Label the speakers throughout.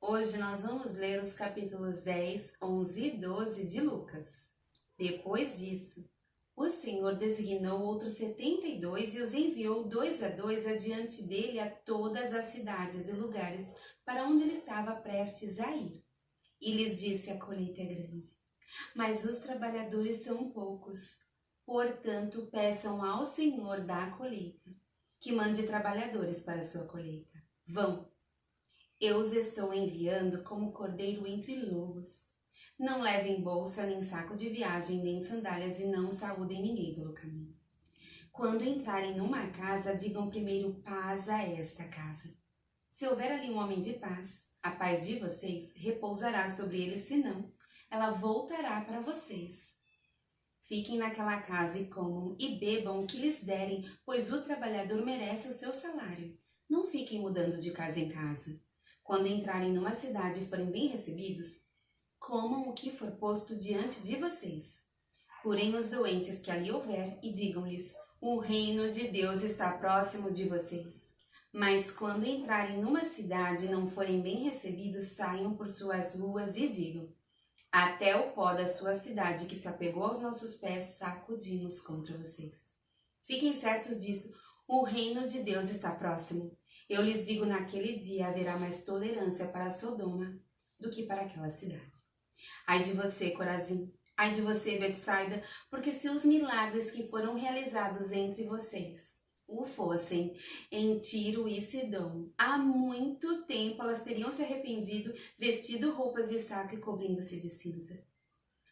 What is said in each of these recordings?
Speaker 1: Hoje nós vamos ler os capítulos 10, 11 e 12 de Lucas. Depois disso, o Senhor designou outros 72 e os enviou 2 a 2 adiante dele a todas as cidades e lugares para onde ele estava prestes a ir. E lhes disse: a colheita é grande, mas os trabalhadores são poucos. Portanto, peçam ao Senhor da colheita que mande trabalhadores para a sua colheita. Vão! Eu os estou enviando como cordeiro entre lobos. Não levem bolsa, nem saco de viagem, nem sandálias, e não saúdem ninguém pelo caminho. Quando entrarem numa casa, digam primeiro paz a esta casa. Se houver ali um homem de paz, a paz de vocês repousará sobre ele, senão ela voltará para vocês. Fiquem naquela casa e comam e bebam o que lhes derem, pois o trabalhador merece o seu salário. Não fiquem mudando de casa em casa. Quando entrarem numa cidade e forem bem recebidos, comam o que for posto diante de vocês. Curem os doentes que ali houver e digam-lhes: o reino de Deus está próximo de vocês. Mas quando entrarem numa cidade e não forem bem recebidos, saiam por suas ruas e digam: até o pó da sua cidade que se apegou aos nossos pés sacudimos contra vocês. Fiquem certos disso, o reino de Deus está próximo. Eu lhes digo, naquele dia haverá mais tolerância para Sodoma do que para aquela cidade. Ai de você, Corazim! Ai de você, Betsaida! Porque se os milagres que foram realizados entre vocês o fossem em Tiro e Sidom, há muito tempo elas teriam se arrependido, vestido roupas de saco e cobrindo-se de cinza.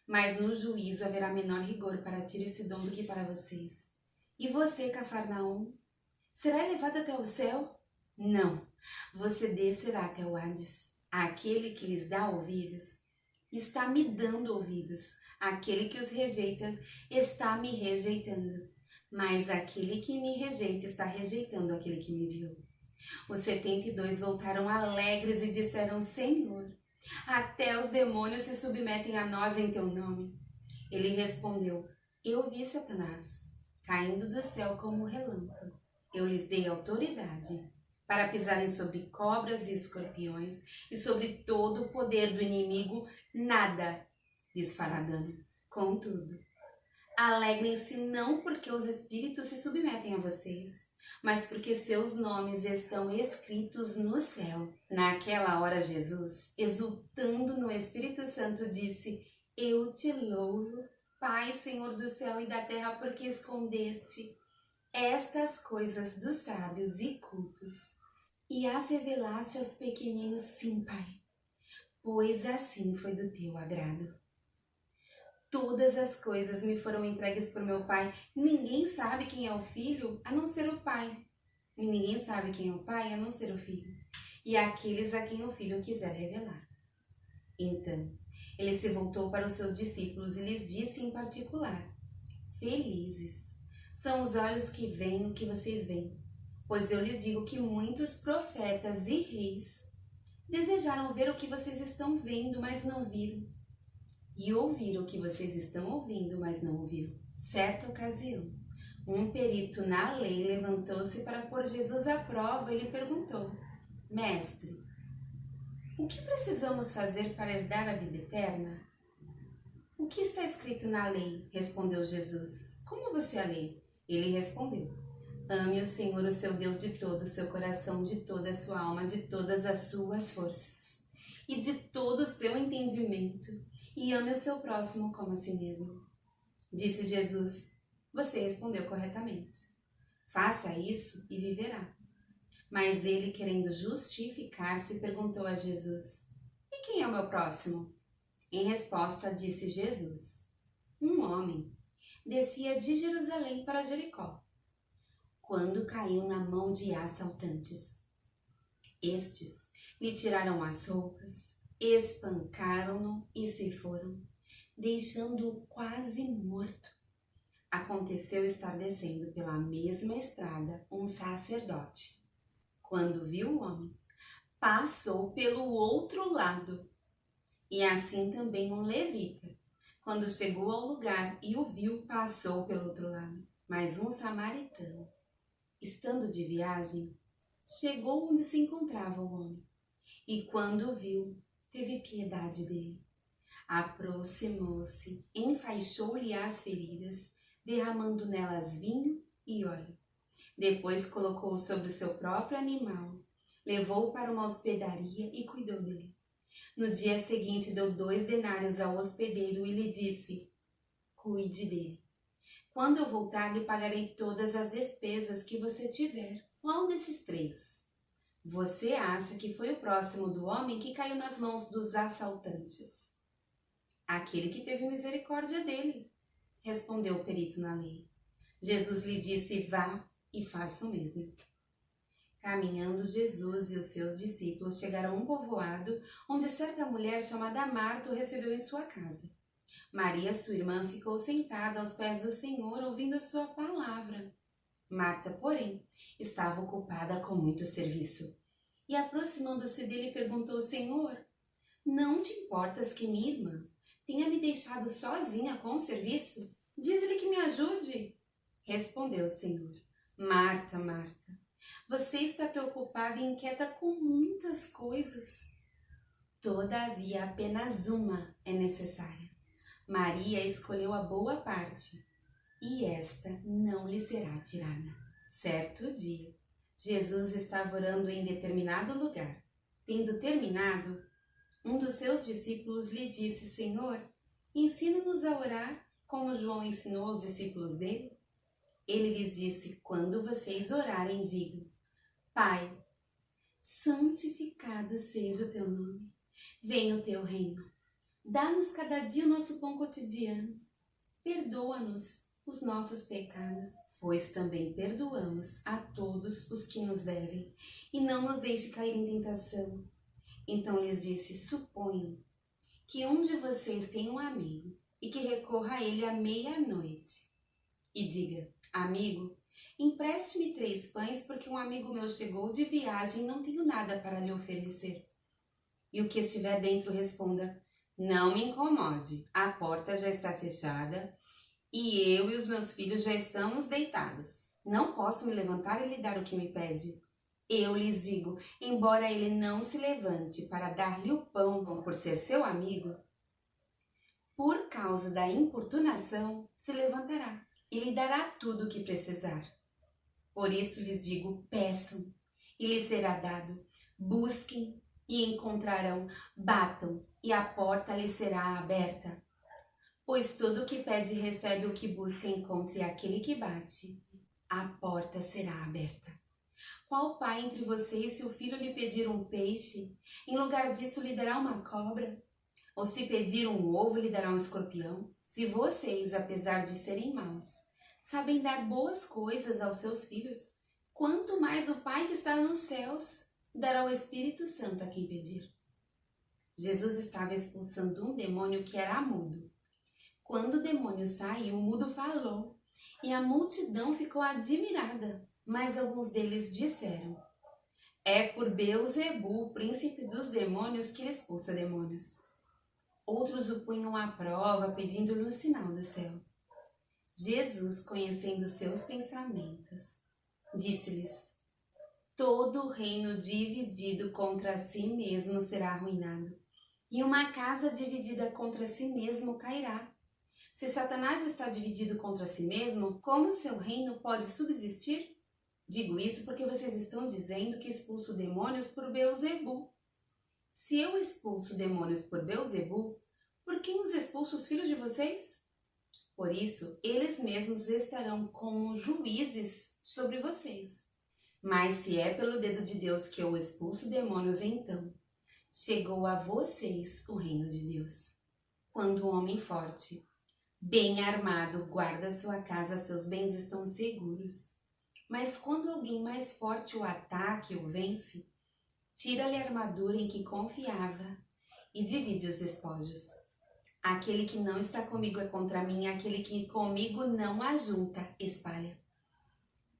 Speaker 1: Mas no juízo haverá menor rigor para Tiro e Sidom do que para vocês. E você, Cafarnaum, será elevado até o céu? Não, você descerá até o Hades. Aquele que lhes dá ouvidos está me dando ouvidos. Aquele que os rejeita está me rejeitando. Mas aquele que me rejeita está rejeitando aquele que me enviou. Os 72 voltaram alegres e disseram: Senhor, até os demônios se submetem a nós em teu nome. Ele respondeu: eu vi Satanás caindo do céu como um relâmpago. Eu lhes dei autoridade para pisarem sobre cobras e escorpiões e sobre todo o poder do inimigo, nada lhes fará dano. Contudo, alegrem-se não porque os espíritos se submetem a vocês, mas porque seus nomes estão escritos no céu. Naquela hora Jesus, exultando no Espírito Santo, disse: eu te louvo, Pai, Senhor do céu e da terra, porque escondeste estas coisas dos sábios e cultos e as revelaste aos pequeninos. Sim, Pai, pois assim foi do teu agrado. Todas as coisas me foram entregues por meu Pai. Ninguém sabe quem é o Filho a não ser o Pai. E ninguém sabe quem é o Pai a não ser o Filho. E aqueles a quem o Filho quiser revelar. Então, ele se voltou para os seus discípulos e lhes disse em particular: felizes são os olhos que veem o que vocês veem. Pois eu lhes digo que muitos profetas e reis desejaram ver o que vocês estão vendo, mas não viram. E ouvir o que vocês estão ouvindo, mas não ouviram. Certa ocasião, um perito na lei levantou-se para pôr Jesus à prova e lhe perguntou: Mestre, o que precisamos fazer para herdar a vida eterna? O que está escrito na lei? Respondeu Jesus. Como você a lê? Ele respondeu: ame o Senhor, o seu Deus, de todo o seu coração, de toda a sua alma, de todas as suas forças e de todo o seu entendimento, e ame o seu próximo como a si mesmo. Disse Jesus: você respondeu corretamente. Faça isso e viverá. Mas ele, querendo justificar-se, perguntou a Jesus: e quem é o meu próximo? Em resposta, disse Jesus: um homem descia de Jerusalém para Jericó, quando caiu na mão de assaltantes. Estes lhe tiraram as roupas, espancaram-no e se foram, deixando-o quase morto. Aconteceu estar descendo pela mesma estrada um sacerdote. Quando viu o homem, passou pelo outro lado. E assim também um levita. Quando chegou ao lugar e o viu, passou pelo outro lado. Mas um samaritano, estando de viagem, chegou onde se encontrava o homem e quando o viu, teve piedade dele. Aproximou-se, enfaixou-lhe as feridas, derramando nelas vinho e óleo. Depois colocou-o sobre o seu próprio animal, levou-o para uma hospedaria e cuidou dele. No dia seguinte deu 2 denários ao hospedeiro e lhe disse: cuide dele. Quando eu voltar, lhe pagarei todas as despesas que você tiver. Qual desses 3? Você acha que foi o próximo do homem que caiu nas mãos dos assaltantes? Aquele que teve misericórdia dele, respondeu o perito na lei. Jesus lhe disse: vá e faça o mesmo. Caminhando, Jesus e os seus discípulos chegaram a um povoado onde certa mulher chamada Marta o recebeu em sua casa. Maria, sua irmã, ficou sentada aos pés do Senhor, ouvindo a sua palavra. Marta, porém, estava ocupada com muito serviço. E aproximando-se dele, perguntou: Senhor, não te importas que minha irmã tenha me deixado sozinha com o serviço? Diz-lhe que me ajude. Respondeu o Senhor: Marta, Marta, você está preocupada e inquieta com muitas coisas. Todavia, apenas uma é necessária. Maria escolheu a boa parte, e esta não lhe será tirada. Certo dia, Jesus estava orando em determinado lugar. Tendo terminado, um dos seus discípulos lhe disse: Senhor, ensina-nos a orar, como João ensinou aos discípulos dele. Ele lhes disse: quando vocês orarem, digam: Pai, santificado seja o teu nome. Venha o teu reino. Dá-nos cada dia o nosso pão cotidiano. Perdoa-nos os nossos pecados, pois também perdoamos a todos os que nos devem. E não nos deixe cair em tentação. Então lhes disse: suponham que um de vocês tem um amigo e que recorra a ele à meia-noite. E diga: amigo, empreste-me 3 pães, porque um amigo meu chegou de viagem e não tenho nada para lhe oferecer. E o que estiver dentro responda: não me incomode, a porta já está fechada e eu e os meus filhos já estamos deitados. Não posso me levantar e lhe dar o que me pede. Eu lhes digo, embora ele não se levante para dar-lhe o pão por ser seu amigo, por causa da importunação se levantará e lhe dará tudo o que precisar. Por isso lhes digo: peçam e lhes será dado, busquem e encontrarão, batam e a porta lhes será aberta. Pois todo o que pede recebe, o que busca encontra, e aquele que bate, a porta será aberta. Qual pai entre vocês, se o filho lhe pedir um peixe, em lugar disso lhe dará uma cobra? Ou se pedir um ovo, lhe dará um escorpião? Se vocês, apesar de serem maus, sabem dar boas coisas aos seus filhos, quanto mais o Pai que está nos céus dará o Espírito Santo a quem pedir. Jesus estava expulsando um demônio que era mudo. Quando o demônio saiu, o mudo falou, e a multidão ficou admirada. Mas alguns deles disseram: é por Beelzebu, príncipe dos demônios, que ele expulsa demônios. Outros o punham à prova, pedindo-lhe um sinal do céu. Jesus, conhecendo seus pensamentos, disse-lhes: todo reino dividido contra si mesmo será arruinado, e uma casa dividida contra si mesmo cairá. Se Satanás está dividido contra si mesmo, como seu reino pode subsistir? Digo isso porque vocês estão dizendo que expulso demônios por Beelzebu. Se eu expulso demônios por Beelzebu, por quem os expulso os filhos de vocês? Por isso, eles mesmos estarão como juízes sobre vocês. Mas se é pelo dedo de Deus que eu expulso demônios, então chegou a vocês o reino de Deus. Quando o homem forte, bem armado, guarda sua casa, seus bens estão seguros. Mas quando alguém mais forte o ataca e o vence, tira-lhe a armadura em que confiava e divide os despojos. Aquele que não está comigo é contra mim, aquele que comigo não ajunta, espalha.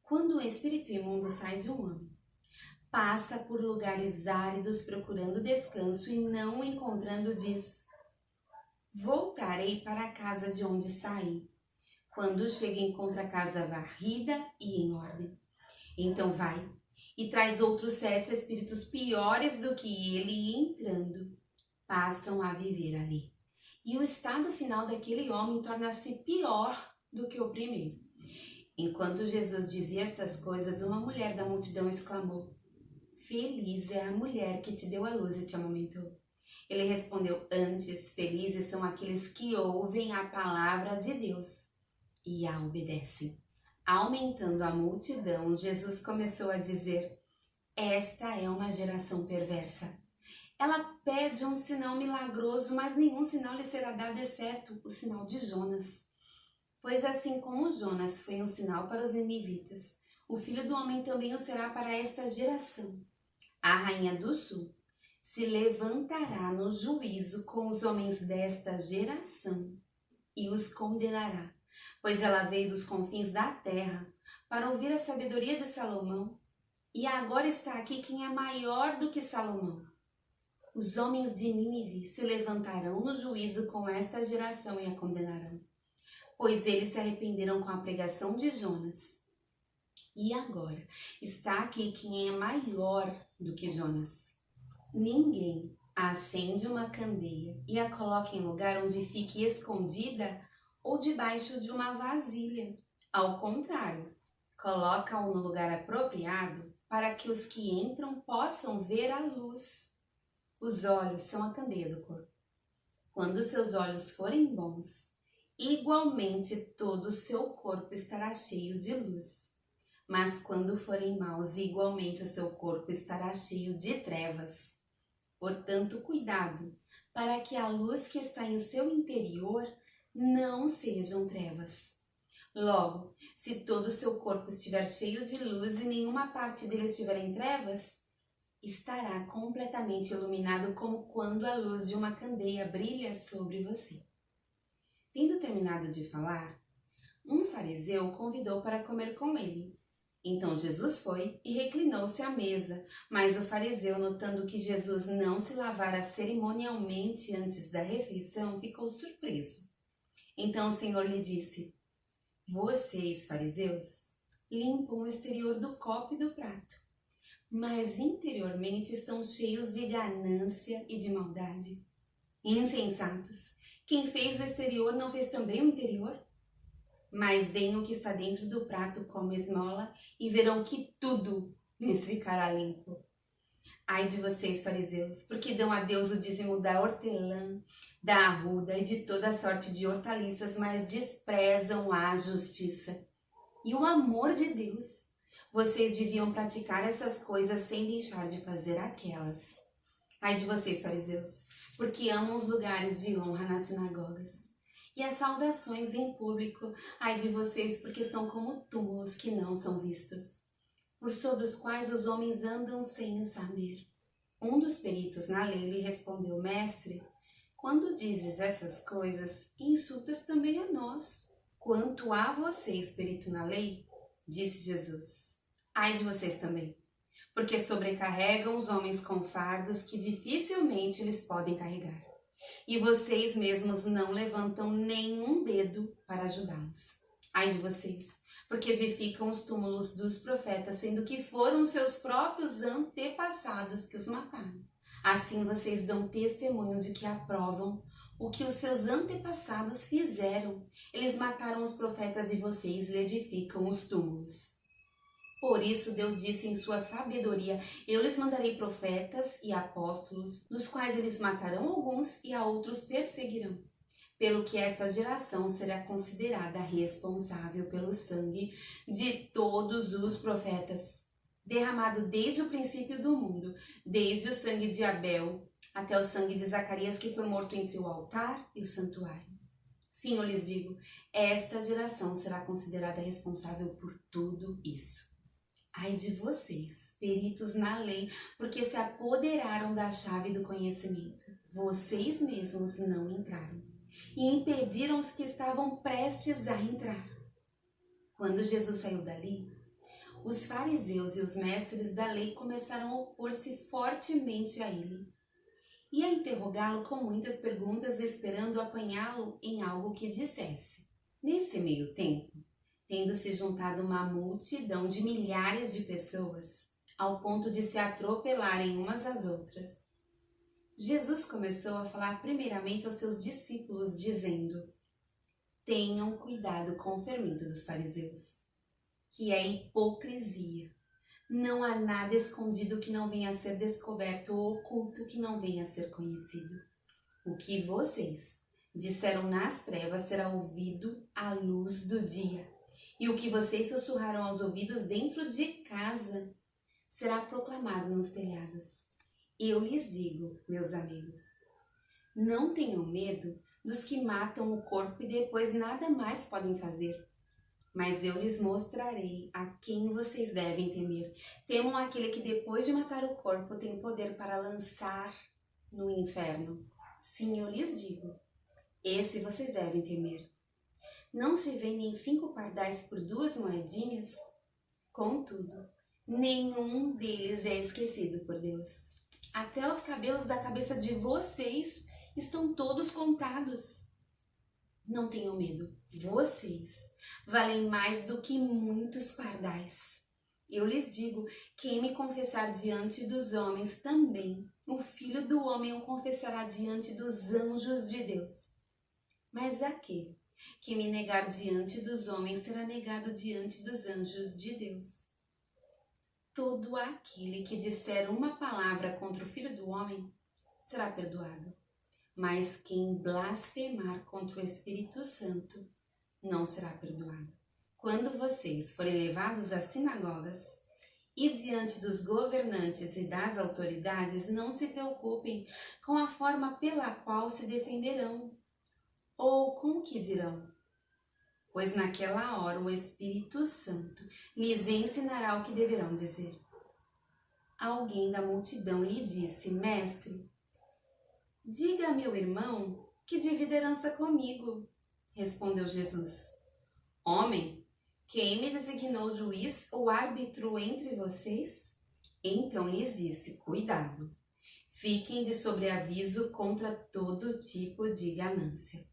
Speaker 1: Quando o espírito imundo sai de um homem, passa por lugares áridos procurando descanso e não o encontrando, diz: voltarei para a casa de onde saí. Quando chega, encontra a casa varrida e em ordem. Então vai e traz outros 7 espíritos piores do que ele, e entrando, passam a viver ali. E o estado final daquele homem torna-se pior do que o primeiro. Enquanto Jesus dizia estas coisas, uma mulher da multidão exclamou: Feliz é a mulher que te deu à luz e te amamentou. Ele respondeu: Antes, felizes são aqueles que ouvem a palavra de Deus e a obedecem. Aumentando a multidão, Jesus começou a dizer: Esta é uma geração perversa. Ela pede um sinal milagroso, mas nenhum sinal lhe será dado exceto o sinal de Jonas. Pois assim como Jonas foi um sinal para os ninivitas, o Filho do Homem também o será para esta geração. A rainha do sul se levantará no juízo com os homens desta geração e os condenará, pois ela veio dos confins da terra para ouvir a sabedoria de Salomão, e agora está aqui quem é maior do que Salomão. Os homens de Nínive se levantarão no juízo com esta geração e a condenarão, pois eles se arrependeram com a pregação de Jonas. E agora está aqui quem é maior do que Jonas. Ninguém acende uma candeia e a coloca em lugar onde fique escondida ou debaixo de uma vasilha. Ao contrário, coloca-o no lugar apropriado para que os que entram possam ver a luz. Os olhos são a candeia do corpo. Quando seus olhos forem bons, igualmente todo o seu corpo estará cheio de luz. Mas quando forem maus, igualmente o seu corpo estará cheio de trevas. Portanto, cuidado, para que a luz que está em seu interior não sejam trevas. Logo, se todo o seu corpo estiver cheio de luz e nenhuma parte dele estiver em trevas, estará completamente iluminado como quando a luz de uma candeia brilha sobre você. Tendo terminado de falar, um fariseu o convidou para comer com ele. Então Jesus foi e reclinou-se à mesa, mas o fariseu, notando que Jesus não se lavara cerimonialmente antes da refeição, ficou surpreso. Então o Senhor lhe disse: Vocês, fariseus, limpam o exterior do copo e do prato, mas interiormente estão cheios de ganância e de maldade. Insensatos! Quem fez o exterior não fez também o interior? Mas deem o que está dentro do prato como esmola e verão que tudo lhes ficará limpo. Ai de vocês, fariseus, porque dão a Deus o dízimo da hortelã, da arruda e de toda sorte de hortaliças, mas desprezam a justiça e o amor de Deus. Vocês deviam praticar essas coisas sem deixar de fazer aquelas. Ai de vocês, fariseus, porque amam os lugares de honra nas sinagogas e as saudações em público. Ai de vocês, porque são como túmulos que não são vistos, por sobre os quais os homens andam sem o saber. Um dos peritos na lei lhe respondeu: Mestre, quando dizes essas coisas, insultas também a nós. Quanto a vocês, perito na lei, disse Jesus, ai de vocês também, porque sobrecarregam os homens com fardos que dificilmente eles podem carregar, e vocês mesmos não levantam nenhum dedo para ajudá-los. Ai de vocês, porque edificam os túmulos dos profetas, sendo que foram seus próprios antepassados que os mataram. Assim vocês dão testemunho de que aprovam o que os seus antepassados fizeram. Eles mataram os profetas e vocês lhe edificam os túmulos. Por isso Deus disse em sua sabedoria: eu lhes mandarei profetas e apóstolos, dos quais eles matarão alguns e a outros perseguirão. Pelo que esta geração será considerada responsável pelo sangue de todos os profetas, derramado desde o princípio do mundo, desde o sangue de Abel até o sangue de Zacarias, que foi morto entre o altar e o santuário. Sim, eu lhes digo, esta geração será considerada responsável por tudo isso. Ai de vocês, peritos na lei, porque se apoderaram da chave do conhecimento. Vocês mesmos não entraram e impediram os que estavam prestes a entrar. Quando Jesus saiu dali, os fariseus e os mestres da lei começaram a opor-se fortemente a ele e a interrogá-lo com muitas perguntas, esperando apanhá-lo em algo que dissesse. Nesse meio tempo, tendo se juntado uma multidão de milhares de pessoas, ao ponto de se atropelarem umas às outras. Jesus começou a falar primeiramente aos seus discípulos, dizendo: tenham cuidado com o fermento dos fariseus, que é hipocrisia. Não há nada escondido que não venha a ser descoberto ou oculto que não venha a ser conhecido. O que vocês disseram nas trevas será ouvido à luz do dia. E o que vocês sussurraram aos ouvidos dentro de casa será proclamado nos telhados. Eu lhes digo, meus amigos, não tenham medo dos que matam o corpo e depois nada mais podem fazer. Mas eu lhes mostrarei a quem vocês devem temer. Temam aquele que depois de matar o corpo tem poder para lançar no inferno. Sim, eu lhes digo, esse vocês devem temer. Não se vendem 5 pardais por 2 moedinhas? Contudo, nenhum deles é esquecido por Deus. Até os cabelos da cabeça de vocês estão todos contados. Não tenham medo, vocês valem mais do que muitos pardais. Eu lhes digo, quem me confessar diante dos homens também, o Filho do Homem o confessará diante dos anjos de Deus. Mas aquele que me negar diante dos homens será negado diante dos anjos de Deus. Todo aquele que disser uma palavra contra o Filho do Homem será perdoado. Mas quem blasfemar contra o Espírito Santo não será perdoado. Quando vocês forem levados às sinagogas e diante dos governantes e das autoridades, não se preocupem com a forma pela qual se defenderão ou com o que dirão. Pois naquela hora o Espírito Santo lhes ensinará o que deverão dizer. Alguém da multidão lhe disse: Mestre, diga a meu irmão que divida herança comigo. Respondeu Jesus: Homem, quem me designou juiz ou árbitro entre vocês? Então lhes disse: Cuidado, fiquem de sobreaviso contra todo tipo de ganância.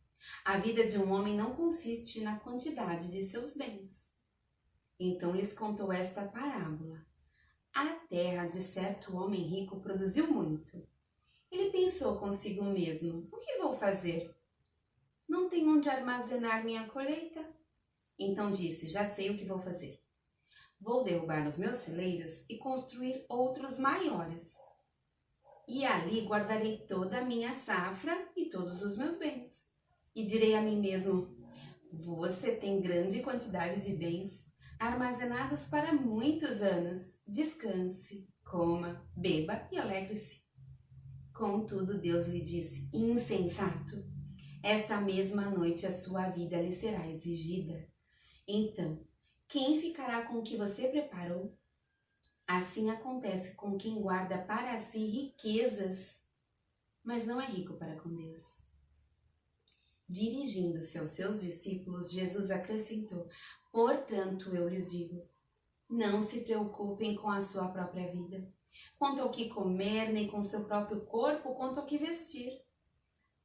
Speaker 1: A vida de um homem não consiste na quantidade de seus bens. Então lhes contou esta parábola. A terra de certo homem rico produziu muito. Ele pensou consigo mesmo: o que vou fazer? Não tenho onde armazenar minha colheita? Então disse: já sei o que vou fazer. Vou derrubar os meus celeiros e construir outros maiores. E ali guardarei toda a minha safra e todos os meus bens. E direi a mim mesmo: você tem grande quantidade de bens armazenados para muitos anos. Descanse, coma, beba e alegre-se. Contudo, Deus lhe disse: insensato, esta mesma noite a sua vida lhe será exigida. Então, quem ficará com o que você preparou? Assim acontece com quem guarda para si riquezas, mas não é rico para com Deus. Dirigindo-se aos seus discípulos, Jesus acrescentou: portanto, eu lhes digo, não se preocupem com a sua própria vida, quanto ao que comer, nem com seu próprio corpo, quanto ao que vestir.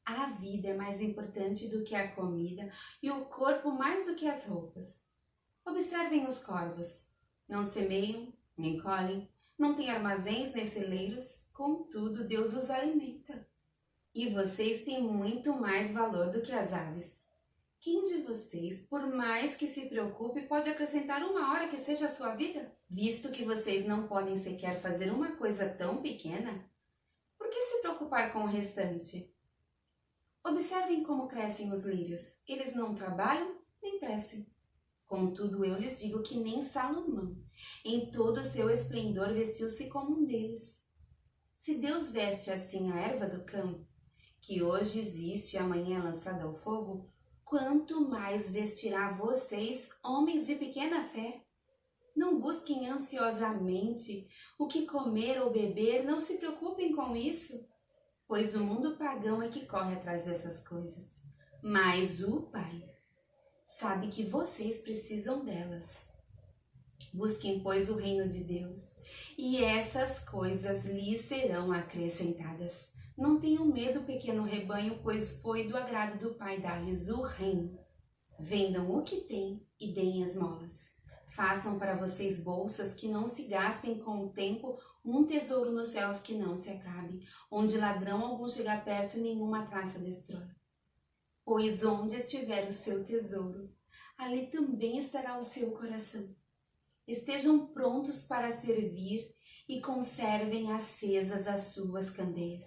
Speaker 1: A vida é mais importante do que a comida e o corpo mais do que as roupas. Observem os corvos. Não semeiam, nem colhem, não têm armazéns nem celeiros, contudo Deus os alimenta. E vocês têm muito mais valor do que as aves. Quem de vocês, por mais que se preocupe, pode acrescentar uma hora que seja a sua vida? Visto que vocês não podem sequer fazer uma coisa tão pequena, por que se preocupar com o restante? Observem como crescem os lírios. Eles não trabalham nem tecem. Contudo, eu lhes digo que nem Salomão, em todo o seu esplendor, vestiu-se como um deles. Se Deus veste assim a erva do campo, que hoje existe e amanhã é lançada ao fogo, quanto mais vestirá vocês, homens de pequena fé. Não busquem ansiosamente o que comer ou beber, não se preocupem com isso, pois o mundo pagão é que corre atrás dessas coisas. Mas o Pai sabe que vocês precisam delas. Busquem, pois, o reino de Deus, e essas coisas lhes serão acrescentadas. Não tenham medo, pequeno rebanho, pois foi do agrado do Pai dar-lhes o reino. Vendam o que têm e deem esmolas. Façam para vocês bolsas que não se gastem com o tempo, um tesouro nos céus que não se acabe, onde ladrão algum chega perto e nenhuma traça destrói. Pois onde estiver o seu tesouro, ali também estará o seu coração. Estejam prontos para servir e conservem acesas as suas candeias,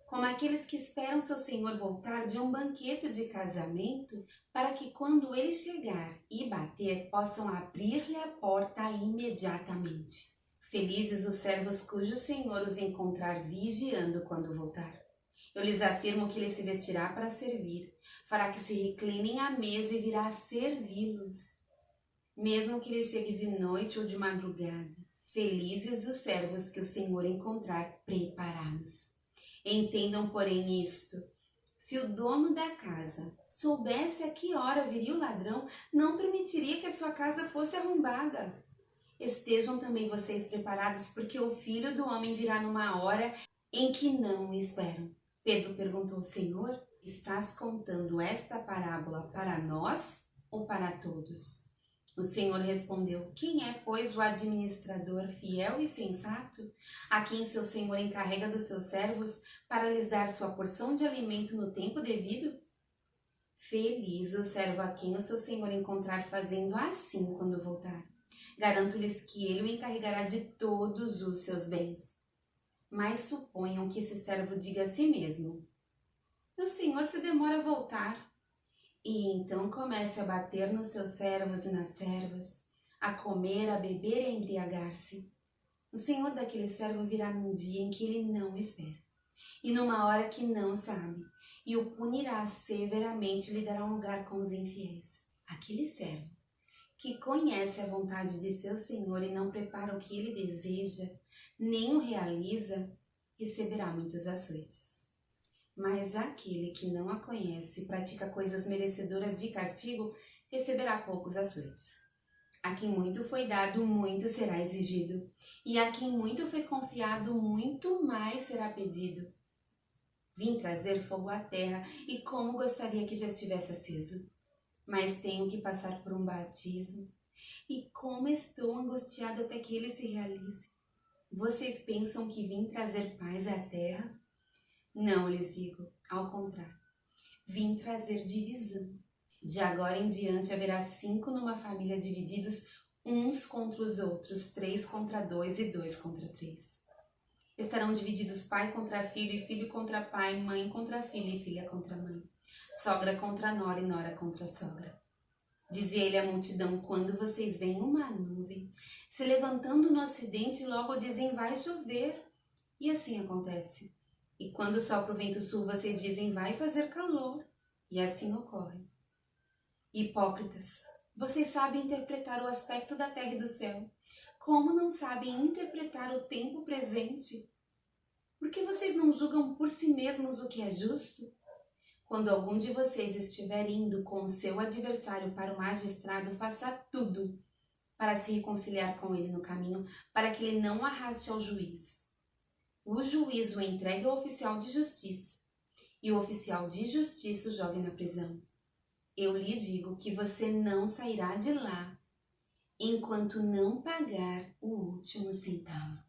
Speaker 1: como aqueles que esperam seu Senhor voltar de um banquete de casamento, para que quando ele chegar e bater, possam abrir-lhe a porta imediatamente. Felizes os servos cujo Senhor os encontrar vigiando quando voltar. Eu lhes afirmo que ele se vestirá para servir, fará que se reclinem à mesa e virá servi-los. Mesmo que ele chegue de noite ou de madrugada, felizes os servos que o Senhor encontrar preparados. Entendam, porém, isto: se o dono da casa soubesse a que hora viria o ladrão, não permitiria que a sua casa fosse arrombada. Estejam também vocês preparados, porque o Filho do Homem virá numa hora em que não o esperam. Pedro perguntou: Senhor, estás contando esta parábola para nós ou para todos? O Senhor respondeu: quem é, pois, o administrador fiel e sensato, a quem seu Senhor encarrega dos seus servos para lhes dar sua porção de alimento no tempo devido? Feliz o servo a quem o seu Senhor encontrar fazendo assim quando voltar. Garanto-lhes que ele o encarregará de todos os seus bens. Mas suponham que esse servo diga a si mesmo: meu senhor se demora a voltar. E então comece a bater nos seus servos e nas servas, a comer, a beber e a embriagar-se. O senhor daquele servo virá num dia em que ele não espera, e numa hora que não sabe, e o punirá severamente e lhe dará um lugar com os infiéis. Aquele servo que conhece a vontade de seu senhor e não prepara o que ele deseja, nem o realiza, receberá muitos açoites. Mas aquele que não a conhece e pratica coisas merecedoras de castigo, receberá poucos açoites. A quem muito foi dado, muito será exigido, e a quem muito foi confiado, muito mais será pedido. Vim trazer fogo à terra, e como gostaria que já estivesse aceso. Mas tenho que passar por um batismo, e como estou angustiada até que ele se realize. Vocês pensam que vim trazer paz à terra? Não lhes digo, ao contrário, vim trazer divisão. De agora em diante haverá 5 numa família divididos, uns contra os outros, 3 contra 2 e 2 contra 3. Estarão divididos pai contra filho e filho contra pai, mãe contra filha e filha contra mãe, sogra contra nora e nora contra sogra. Dizia ele à multidão: quando vocês veem uma nuvem se levantando no ocidente, logo dizem vai chover. E assim acontece. E quando sopra o vento sul, vocês dizem vai fazer calor. E assim ocorre. Hipócritas, vocês sabem interpretar o aspecto da terra e do céu. Como não sabem interpretar o tempo presente? Por que vocês não julgam por si mesmos o que é justo? Quando algum de vocês estiver indo com o seu adversário para o magistrado, faça tudo para se reconciliar com ele no caminho, para que ele não arraste ao juiz. O juiz o entregue ao oficial de justiça, e o oficial de justiça o jogue na prisão. Eu lhe digo que você não sairá de lá enquanto não pagar o último centavo.